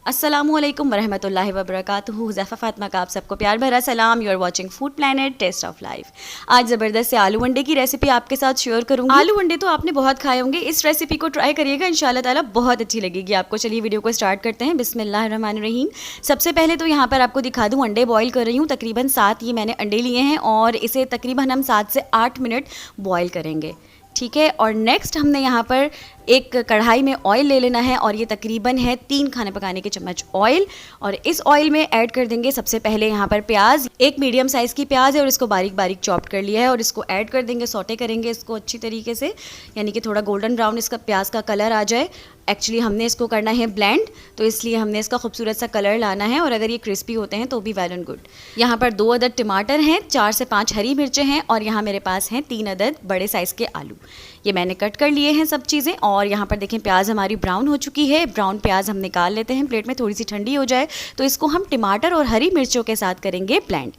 अस्सलामुअलैकुम वरहमतुल्लाहि वबरकातुहू। हुज़ैफ़ा फ़ातिमा का आप सबको प्यार भरा सलाम। You are watching food planet taste of life. आज ज़बरदस्त से आलू अंडे की रेसिपी आपके साथ शेयर करूंगी। आलू अंडे तो आपने बहुत खाए होंगे, इस रेसिपी को ट्राई करिएगा, इंशाल्लाह ताला बहुत अच्छी लगेगी आपको। चलिए वीडियो को स्टार्ट करते हैं। बिस्मिल्लाहिर्रहमानिर्रहीम। सबसे पहले तो यहाँ पर आपको दिखा दूँ, अंडे बॉयल कर रही हूँ। तकरीबन 7 ये मैंने अंडे लिए हैं और इसे तकरीबन हम 7 से 8 मिनट बॉयल करेंगे, ठीक है। और नेक्स्ट हमने यहाँ पर एक कढ़ाई में ऑयल ले लेना है और ये तकरीबन है 3 खाने पकाने के चम्मच ऑयल। और इस ऑयल में ऐड कर देंगे सबसे पहले यहाँ पर प्याज। एक मीडियम साइज़ की प्याज है और इसको बारीक बारीक चॉप्ड कर लिया है और इसको ऐड कर देंगे, सौटे करेंगे इसको अच्छी तरीके से, यानी कि थोड़ा गोल्डन ब्राउन इसका प्याज का कलर आ जाए। एक्चुअली हमने इसको करना है ब्लेंड, तो इसलिए हमने इसका खूबसूरत सा कलर लाना है और अगर ये क्रिस्पी होते हैं तो भी वेल एंड गुड। यहाँ पर 2 अदद टमाटर हैं, 4 से 5 हरी मिर्चें हैं और यहाँ मेरे पास हैं 3 अदद बड़े साइज़ के आलू। ये मैंने कट कर लिए हैं सब चीज़ें। और यहाँ पर देखें प्याज हमारी ब्राउन हो चुकी है। ब्राउन प्याज हम निकाल लेते हैं प्लेट में, थोड़ी सी ठंडी हो जाए तो इसको हम टमाटर और हरी मिर्चों के साथ करेंगे ब्लेंड।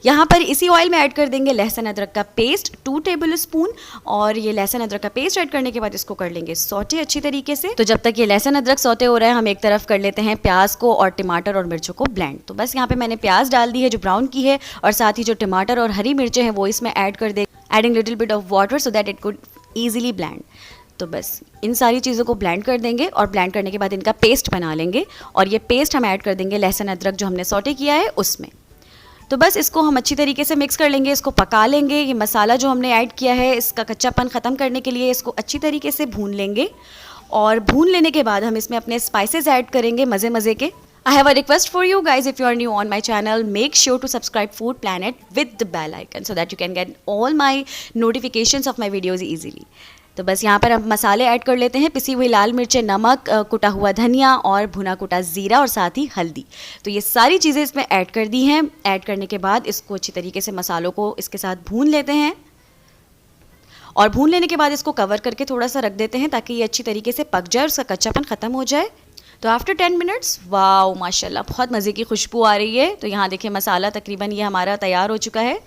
यहाँ पर इसी ऑयल में ऐड कर देंगे लहसुन अदरक का पेस्ट 2 टेबल स्पून। और ये लहसुन अदरक का पेस्ट ऐड करने के बाद इसको कर लेंगे सौटे अच्छी तरीके से। तो जब तक ये लहसुन अदरक सौटे हो रहे हैं हम एक तरफ कर लेते हैं प्याज को और टमाटर और मिर्चों को ब्लेंड। तो बस यहाँ पे मैंने प्याज डाल दी है जो ब्राउन की है और साथ ही जो टमाटर और हरी मिर्चें हैं वो इसमें ऐड कर दे, adding little bit of water so that it could easily blend. तो बस इन सारी चीज़ों को ब्लेंड कर देंगे और ब्लेंड करने के बाद इनका पेस्ट बना लेंगे और ये पेस्ट हम ऐड कर देंगे लहसुन अदरक जो हमने सौटे किया है उसमें। तो बस इसको हम अच्छी तरीके से मिक्स कर लेंगे, इसको पका लेंगे। ये मसाला जो हमने ऐड किया है इसका कच्चापन ख़त्म करने के लिए इसको अच्छी तरीके से भून लेंगे और भून लेने के बाद हम इसमें अपने स्पाइसेस ऐड करेंगे मज़े के। I have a request for you guys, if you are new on my channel, make sure to subscribe Food Planet with the bell icon so that you can get all my notifications of my videos easily. तो बस यहाँ पर हम मसाले add कर लेते हैं, पिसी हुई लाल मिर्चें, नमक, कुटा हुआ धनिया और भुना कुटा ज़ीरा और साथ ही हल्दी। तो ये सारी चीज़ें इसमें ऐड कर दी हैं। ऐड करने के बाद इसको अच्छी तरीके से मसालों को इसके साथ भून लेते हैं और भून लेने के बाद इसको कवर करके थोड़ा सा रख देते हैं ताकि ये अच्छी तरीके से पक जाए और उसका कच्चापन ख़त्म हो जाए। तो आफ्टर 10 मिनट्स वाओ माशाल्लाह बहुत मज़े की खुशबू आ रही है। तो यहाँ देखिए मसाला तकरीबन ये हमारा तैयार हो चुका है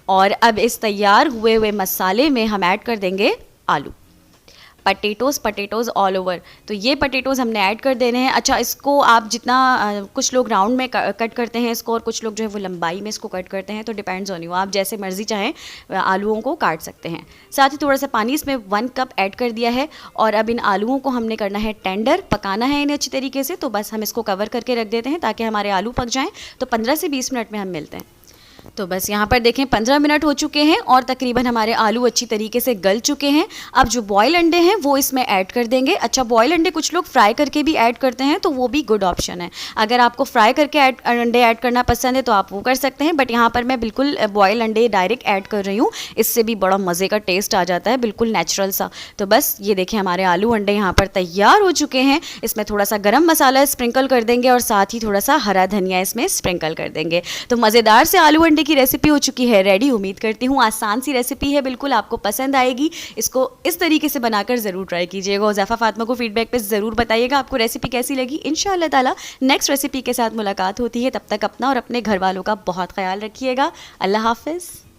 और अब इस तैयार हुए हुए मसाले में हम ऐड कर देंगे आलू, पटेटोज़ ऑल ओवर। तो ये पटेटोज़ हमने ऐड कर देने हैं। अच्छा, इसको आप जितना कुछ लोग राउंड में कट करते हैं इसको और कुछ लोग जो है वो लंबाई में इसको कट करते हैं, तो डिपेंड्स ऑन यू, आप जैसे मर्ज़ी चाहें आलूओं को काट सकते हैं। साथ ही थोड़ा सा पानी इसमें 1 कप ऐड कर दिया है और अब इन आलूओं को हमने करना है टेंडर, पकाना है इन्हें अच्छी तरीके से। तो बस हम इसको कवर करके रख देते हैं ताकि हमारे आलू पक जाएँ। तो 15 से 20 मिनट में हम मिलते हैं। तो बस यहाँ पर देखें 15 मिनट हो चुके हैं और तकरीबन हमारे आलू अच्छी तरीके से गल चुके हैं। अब जो बॉयल अंडे हैं वो इसमें ऐड कर देंगे। अच्छा, बॉयल अंडे कुछ लोग फ्राई करके भी ऐड करते हैं तो वो भी गुड ऑप्शन है। अगर आपको फ्राई करके अंडे ऐड करना पसंद है तो आप वो कर सकते हैं, बट यहाँ पर मैं बिल्कुल बॉयल अंडे डायरेक्ट ऐड कर रही हूँ, इससे भी बड़ा मज़े का टेस्ट आ जाता है, बिल्कुल नेचुरल सा। तो बस ये देखें हमारे आलू अंडे यहाँ पर तैयार हो चुके हैं। इसमें थोड़ा सा गरम मसाला स्प्रिंकल कर देंगे और साथ ही थोड़ा सा हरा धनिया इसमें स्प्रिंकल कर देंगे। तो मज़ेदार से आलू अंडे की रेसिपी हो चुकी है रेडी। उम्मीद करती हूँ आसान सी रेसिपी है, बिल्कुल आपको पसंद आएगी। इसको इस तरीके से बनाकर ज़रूर ट्राई कीजिएगा। हुज़ैफ़ा फ़ातिमा को फीडबैक पे ज़रूर बताइएगा आपको रेसिपी कैसी लगी। इंशाअल्लाह ताला नेक्स्ट रेसिपी के साथ मुलाकात होती है। तब तक अपना और अपने घर वालों का बहुत ख्याल रखिएगा। अल्लाह हाफ़िज़।